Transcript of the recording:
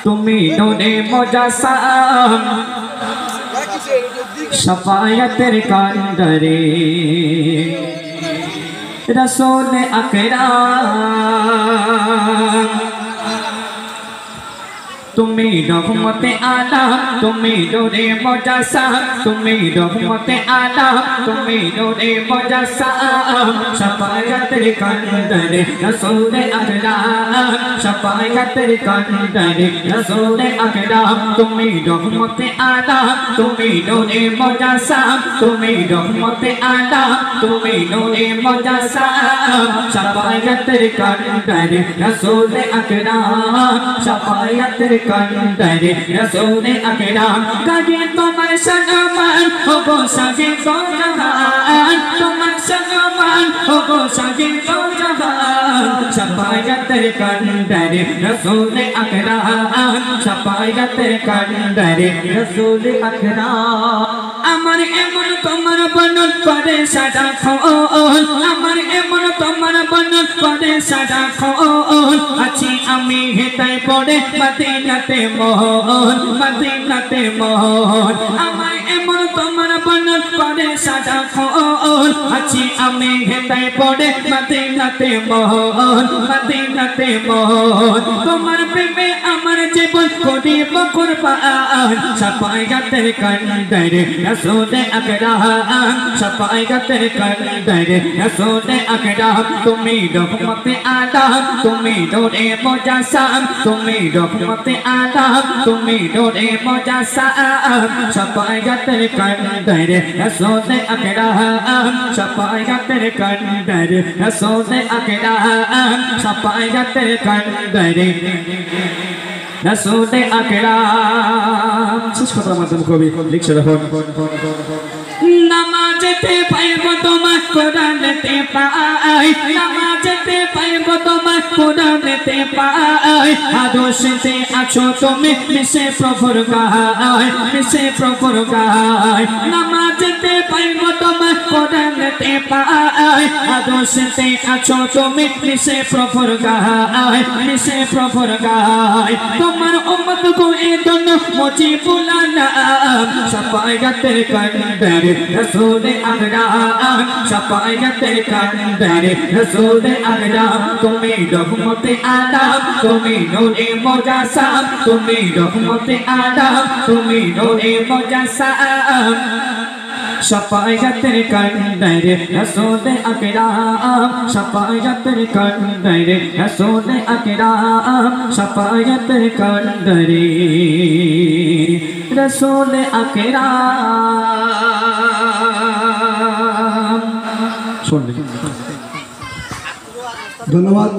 তুমি নূরে মুজাসসাম শাফায়াতের কান্ডারে রাসূল আকরাম তুমি রহমতে আলাম তুমি নূরে মুজাসসাম তুমি রহমতে আলাম তুমি নূরে মুজাসসাম শাফায়াতের কান্ডারে রাসূল আকরাম শাফায়াতের কান্ডারে রাসূল আকরাম তুমি রহমতে আলাম তুমি নূরে মুজাসসাম তুমি রহমতে আলাম তুমি নূরে মুজাসসাম শাফায়াতের কান্ডারে রাসূল আকরাম শাফায়াতের কান্ডারে রাসূল আকরাম গায়ে তোমার সম্মান ও গো সাজে গো জাহান তোমার সম্মান ও গো সাজে গো জাহান শাফায়াতের কান্ডারে রাসূল আকরাম শাফায়াতের কান্ডারে রাসূল আকরাম আমার এমন তোমার বনন করে সাদা খোল আমার এমন তোমার বনন করে সাদা খোল আছি আমি হেতায় পড়ে মদিনাতে মোহন মদিনাতে মোহন আমার এমন তোমার বনন করে সাদা খোল আছি আমি হেতায় পড়ে মদিনাতে মোহন মদিনাতে মোহন তোমার প্রেমে আমার জীবন করিব কুরবান শাফায়াতের কান্ডারে রাসূল আকরাম শাফায়াতের কান্ডারে রাসূল আকরাম তুমি রহমতে আলাম তুমি নূরে মুজাসসাম তুমি রহমতে আলাম তুমি নূরে মুজাসসাম শাফায়াতের কান্ডারে রাসূল আকরাম শাফায়াতের কান্ডারে রাসূল আকরাম শাফায়াতের কান্ডারে রাসূল আকরাম শেষ কথার মাধ্যমে কবি লিখছে দেখুন নামাজেতে পাইব তোমার কোরআনেতে পাই নামাজেতে পাইব তোমার কোরআনেতে পাই আদর্শেতে আছো তুমি মিশে প্রভুর গায় মিশে প্রভুর গায় নামাজেতে পাইব তোমার কোরআনেতে পাই আদর্শেতে আছো তুমি মিশে প্রভুর গায় মিশে প্রভুর গায় তোমার উম্মত কো এ জন্য মুজিবুল আলাম শাফায়াতের কান্ডারে রাসূল আকরাম শাফায়াতের কান্ডারে রাসূল আকরাম তুমি রহমতে আলাম তুমি নূরে মুজাসসাম তুমি রহমতে আলাম তুমি নূরে মুজাসসাম শাফায়াতের কান্ডারে রাসূল আকরাম শাফায়াতের কান্ডারে রাসূল আকরাম শাফায়াতের কান্ডারে রাসূল আকরাম ধন্যবাদ।